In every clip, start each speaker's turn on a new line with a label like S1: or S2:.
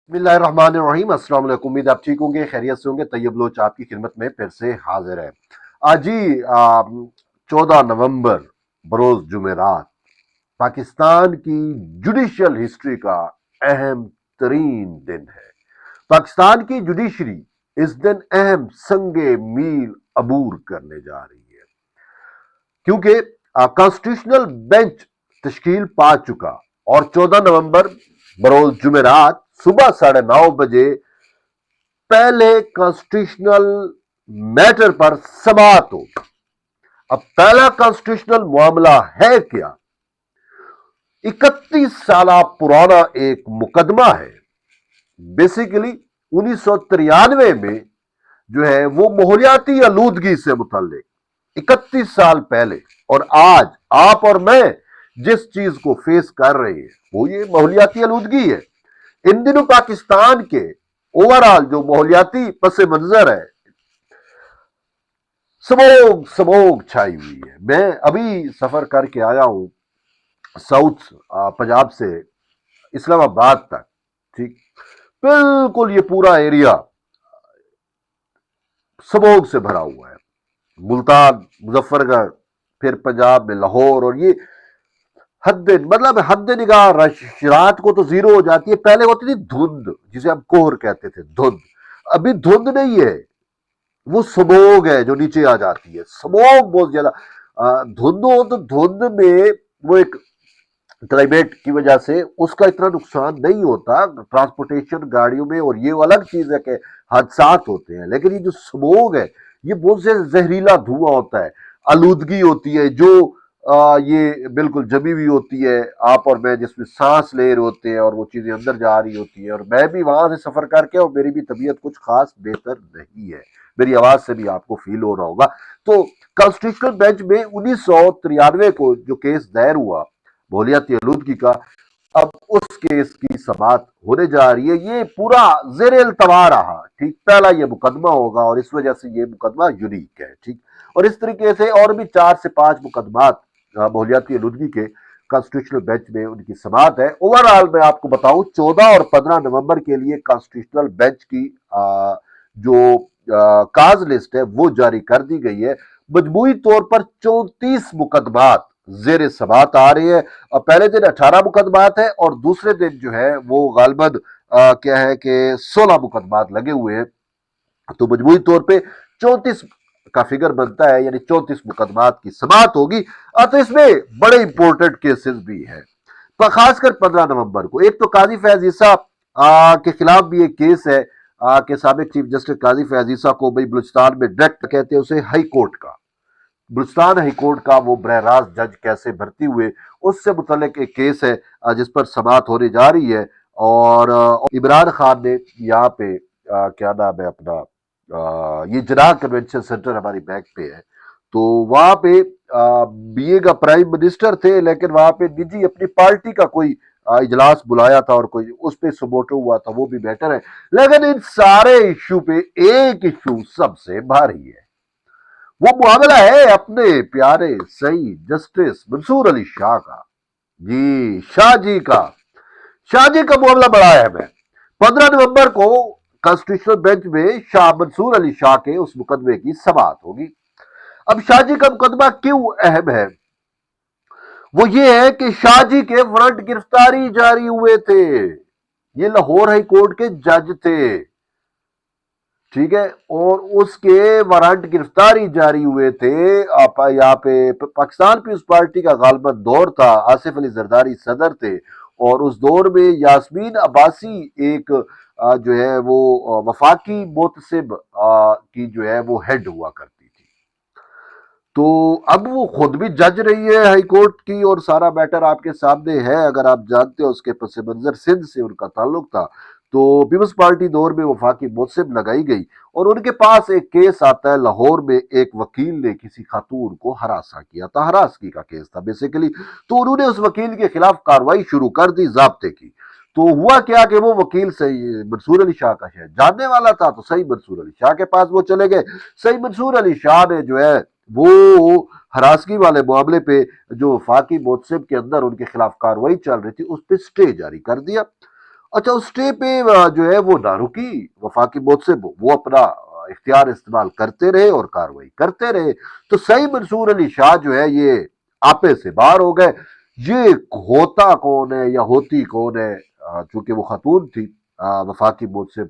S1: बिस्मिल्लाहिर्रहमानिर्रहीम। अस्सलाम वालेकुम। उम्मीद आप ठीक होंगे, खैरियत से होंगे। तैयब लोच आपकी खिदमत में फिर से हाजिर है। आज ही 14 नवंबर बरोज जुमेरात पाकिस्तान की जुडिशियल हिस्ट्री का अहम तरीन दिन है। पाकिस्तान की जुडिशरी इस दिन अहम संगे मील अबूर करने जा रही है, क्योंकि कॉन्स्टिट्यूशनल बेंच तश्कील पा चुका और 14 नवंबर बरोज जुमेरात सुबह 9:30 बजे पहले कॉन्स्टिट्यूशनल मैटर पर समाअत होगी। अब पहला कॉन्स्टिट्यूशनल मामला है क्या? 31 साल पुराना एक मुकदमा है। बेसिकली 1993 में जो है वो माहौलियाती आलूदगी से मुतल्लिक 31 साल पहले, और आज आप और मैं जिस चीज को फेस कर रहे हैं वो ये माहौलियाती आलूदगी है। इन दिनों पाकिस्तान के ओवरऑल जो माहौलियाती पस मंजर है, स्मोग स्मोग छाई हुई है। मैं अभी सफर करके आया हूं साउथ पंजाब से इस्लामाबाद तक। ठीक, बिल्कुल ये पूरा एरिया स्मोग से भरा हुआ है। मुल्तान, मुजफ्फरगढ़, फिर पंजाब में लाहौर, और ये हद निगाह रात को तो जीरो हो जाती है। पहले होती थी धुंध, जिसे हम कोहर कहते थे, धुंध। अभी धुंध नहीं है, वो स्मोग है जो नीचे आ जाती है। स्मोग बहुत ज्यादा। धुंध हो तो धुंध में वो एक क्लाइमेट की वजह से उसका इतना नुकसान नहीं होता ट्रांसपोर्टेशन गाड़ियों में, और ये अलग चीज है कि हादसात होते हैं। लेकिन ये जो स्मोग है ये बहुत से जहरीला धुआं होता है, आलूदगी होती है जो ये बिल्कुल जमी हुई होती है। आप और मैं जिसमें सांस ले रहे होते हैं और वो चीजें अंदर जा रही होती है। और मैं भी वहां से सफर करके, और मेरी भी तबीयत कुछ खास बेहतर नहीं है, मेरी आवाज से भी आपको फील हो रहा होगा। तो कॉन्स्टिट्यूशनल बेंच में 1993 को जो केस दायर हुआ माहौलियाती आलूदगी का, अब उस केस की समाअत होने जा रही है। ये पूरा जेर अल्तवा रहा। ठीक, पहला ये मुकदमा होगा और इस वजह से ये मुकदमा यूनिक है। ठीक, और इस तरीके से और भी 4 से 5 मुकदमात माहौलियाती आलूदगी के कॉन्स्टिट्यूशनल बेंच में उनकी समाअत है। ओवरऑल मैं आपको बताऊं 14 और 15 नवंबर के लिए कॉन्स्टिट्यूशनल बेंच की जो काज लिस्ट है वो जारी कर दी गई है। मजमूई तौर पर 34 मुकदमात जेर समाअत आ रही है। पहले दिन 18 मुकदमात है और दूसरे दिन जो है वो गालबन क्या है कि 16 मुकदमात लगे हुए हैं। तो मजमूई तौर पे 34 का फिगर बनता है, यानी 34 मुकदमात की समाअत होगी। तो इसमें बड़े इंपॉर्टेंट केसेस भी है, पर खासकर 15 नवंबर को। एक तो काजी फैज ईसा के खिलाफ भी एक केस है कि साबिक चीफ जस्टिस काजी फैज ईसा को भाई बलूचिस्तान में डायरेक्ट कहते हैं उसे हाई कोर्ट का, बलूचिस्तान हाई कोर्ट का वो बरह रास्त जज कैसे भर्ती हुए, उससे मुतल्लिक एक केस है जिस पर समाअत होने जा रही है। और इमरान खान ने यहाँ पे क्या नाम है अपना, ये जना कन्वेंशन सेंटर हमारी बैंक पे है, तो वहां पे बीए का प्राइम मिनिस्टर थे, लेकिन वहां पे निजी अपनी पार्टी का कोई इजलास बुलाया था और कोई उस पर सबोटो हुआ था, वो भी बेटर है। लेकिन इन सारे इश्यू पे एक इश्यू सबसे भारी है। वो मामला है अपने प्यारे सही जस्टिस मंसूर अली शाह का। जी, शाह जी का। शाह जी का मामला बड़ा अहम है। 15 नवंबर को कॉन्स्टिट्यूशनल बेंच में शाह मंसूर अली शाह के उस मुकदमे की समाअत होगी। अब शाह जी का मुकदमा क्यों अहम है? वो ये है कि शाह जी के वारंट गिरफ्तारी जारी हुए थे। ये लाहौर हाई कोर्ट के जज थे, ठीक है, और उसके वारंट गिरफ्तारी जारी हुए थे। आप यहाँ पे पाकिस्तान पीपल्स पार्टी का गालबन दौर था, आसिफ अली जरदारी सदर थे, और उस दौर में यास्मीन अब्बासी एक जो है वो वफाकी मोतसिब की जो है वो हेड हुआ करती थी। तो अब वो खुद भी जज रही है हाई कोर्ट की, और सारा मैटर आपके सामने है। अगर आप जानते हो उसके पस मंजर सिंध से उनका ताल्लुक था, तो पीपल्स पार्टी दौर में वफाकी मोतसिब लगाई गई, और उनके पास एक केस आता है लाहौर में। एक वकील ने किसी खातून को हरासा किया था, हरासगी का केस था बेसिकली। तो उन्होंने उस वकील के खिलाफ कार्रवाई शुरू कर दी जाब्ते की। तो हुआ क्या कि वो वकील सही मंसूर अली शाह का शायद जानने वाला था, तो सही मंसूर अली शाह के पास वो चले गए। सही मंसूर अली शाह ने जो है वो हरासगी वाले मामले पे जो वफाकी मोतसिब के अंदर उनके खिलाफ कार्रवाई चल रही थी उस पर स्टे जारी कर दिया। اچھا اس اسٹے پہ جو ہے وہ نہ رکی وفاقی محتسب، وہ اپنا اختیار استعمال کرتے رہے اور کاروائی کرتے رہے. تو سعید منصور علی شاہ جو ہے یہ آپے سے باہر ہو گئے. یہ ہوتا کون ہے یا ہوتی کون ہے؟ چونکہ وہ خاتون تھی وفاقی محتسب،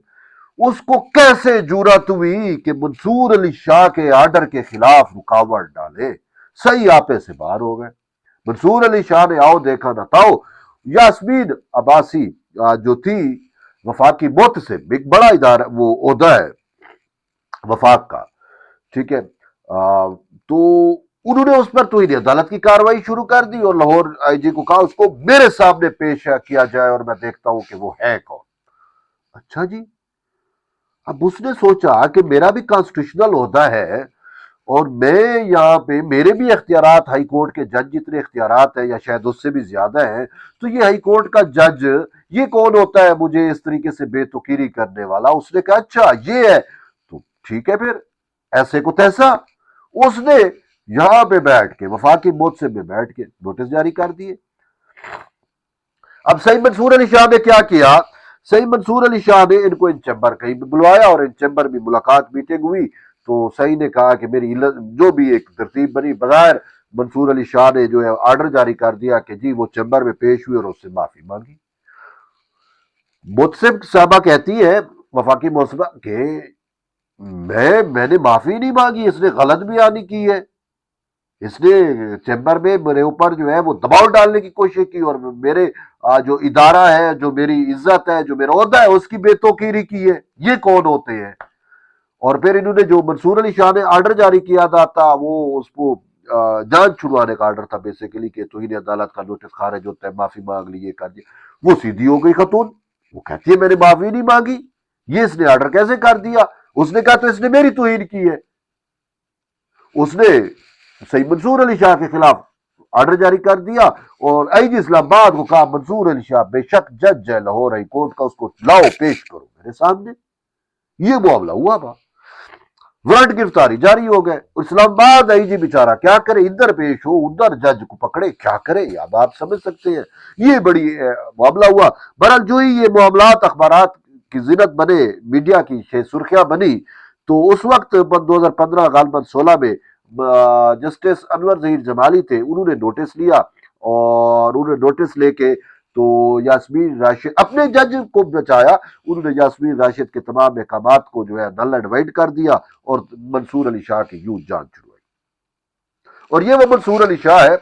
S1: اس کو کیسے جرأت ہوئی کہ منصور علی شاہ کے آرڈر کے خلاف رکاوٹ ڈالے؟ صحیح آپے سے باہر ہو گئے. منصور علی شاہ نے آؤ دیکھا نہ تاؤ. یاسمین عباسی جو تھی وفاقی محتسب، ایک بڑا ادارہ وہ عہدہ ہے وفاق کا، ٹھیک ہے، تو انہوں نے اس پر توہین عدالت کی کاروائی شروع کر دی اور لاہور آئی جی کو کہا اس کو میرے سامنے پیش کیا جائے اور میں دیکھتا ہوں کہ وہ ہے کون. اچھا جی. اب اس نے سوچا کہ میرا بھی کانسٹیٹیوشنل عہدہ ہے اور میں یہاں پہ میرے بھی اختیارات ہائی کورٹ کے جج جتنے اختیارات ہیں یا شاید اس سے بھی زیادہ ہیں، تو یہ ہائی کورٹ کا جج یہ کون ہوتا ہے مجھے اس طریقے سے بے توقیری کرنے والا؟ اس نے کہا اچھا یہ ہے تو ٹھیک ہے پھر ایسے کو تیسا. اس نے یہاں پہ بیٹھ کے وفاقی محتسب میں بیٹھ کے نوٹس جاری کر دیے. اب سعید منصور علی شاہ نے کیا کیا؟ سعید منصور علی شاہ نے ان کو ان چیمبر کہیں بھی بلوایا اور ان چیمبر بھی ملاقات میٹنگ ہوئی. تو سعید نے کہا کہ میری جو بھی ایک ترتیب بنی، بظاہر منصور علی شاہ نے جو ہے آرڈر جاری کر دیا کہ جی وہ چیمبر میں پیش ہوئی اور اس سے معافی مانگی. محتسب صاحبہ کہتی ہے وفاقی محتسبہ کہ میں نے معافی نہیں مانگی، اس نے غلط بیانی کی ہے، اس نے چیمبر میں میرے اوپر جو ہے وہ دباؤ ڈالنے کی کوشش کی اور میرے جو ادارہ ہے، جو میری عزت ہے، جو میرا عہدہ ہے، اس کی بے توقیری کی ہے. یہ کون ہوتے ہیں؟ اور پھر انہوں نے جو منصور علی شاہ نے آرڈر جاری کیا تھا وہ اس کو جان چھڑوانے کا آرڈر تھا بیسیکلی کہ توہین عدالت کا نوٹس خارج ہوتا ہے، معافی مانگ لی، یہ کر دیا. وہ سیدھی ہو گئی خاتون، وہ کہتی ہے میں نے معافی نہیں مانگی، یہ اس نے آرڈر کیسے کر دیا؟ اس نے کہا تو اس نے میری توہین کی ہے. اس نے سعید منصور علی شاہ کے خلاف آرڈر جاری کر دیا اور آئی جی اسلام آباد کو کہا منصور علی شاہ بے شک جج ہے لاہور ہائی کورٹ کا، اس کو لاؤ پیش کرو میرے سامنے. یہ معاملہ ہوا تھا. وارنٹ گرفتاری جاری ہو گئے. اسلام آباد آئی جی بیچارہ کیا کرے، ادھر پیش ہو ادھر جج کو پکڑے، کیا کرے؟ اب آپ سمجھ سکتے ہیں یہ بڑی معاملہ ہوا. بہرحال جو ہی یہ معاملات اخبارات کی زینت بنے، میڈیا کی سرخیاں بنی، تو اس وقت 2015 غالباً 16 میں جسٹس انور ظہیر جمالی تھے، انہوں نے نوٹس لیا اور انہوں نے نوٹس لے کے تو یاسمین راشد اپنے جج کو بچایا. انہوں نے یاسمین راشد کے تمام احکامات کو جو ہے نل اینڈ وائڈ کر دیا اور منصور علی شاہ کی یوں جان چھڑوائی. اور یہ وہ منصور علی شاہ ہے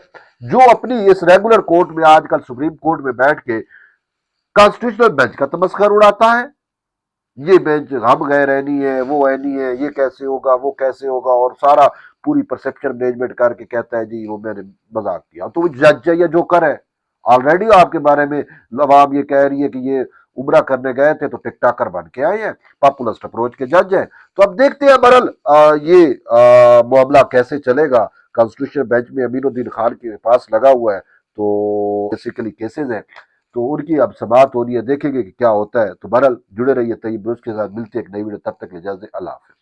S1: جو اپنی اس ریگولر کورٹ میں آج کل سپریم کورٹ میں بیٹھ کے کانسٹیٹیوشنل بینچ کا تمسخر اڑاتا ہے. یہ بینچ ہم گئے رہنی ہے، وہ اینی ہے، یہ کیسے ہوگا، وہ کیسے ہوگا، اور سارا پوری پرسپشن مینجمنٹ کر کے کہتا ہے جی وہ میں نے مذاق کیا. تو وہ جج ہے یا جوکر ہے؟ آلریڈی آپ کے بارے میں عوام یہ کہہ رہی ہے کہ یہ عمرہ کرنے گئے تھے تو ٹک ٹاکر بن کے آئے ہیں، پاپولسٹ اپروچ کے جج ہیں. تو اب دیکھتے ہیں برحال یہ معاملہ کیسے چلے گا. کانسٹیٹیوشن بینچ میں امین الدین خان کے پاس لگا ہوا ہے، تو بیسیکلی کیسز ہیں، تو ان کی اب سماعت ہونی ہے، دیکھیں گے کہ کیا ہوتا ہے. تو بہرحال جڑے رہیے طیب نیوز کے ساتھ، ملتے ہیں ایک نئی ویڈیو، تب تک اجازت، اللہ حافظ.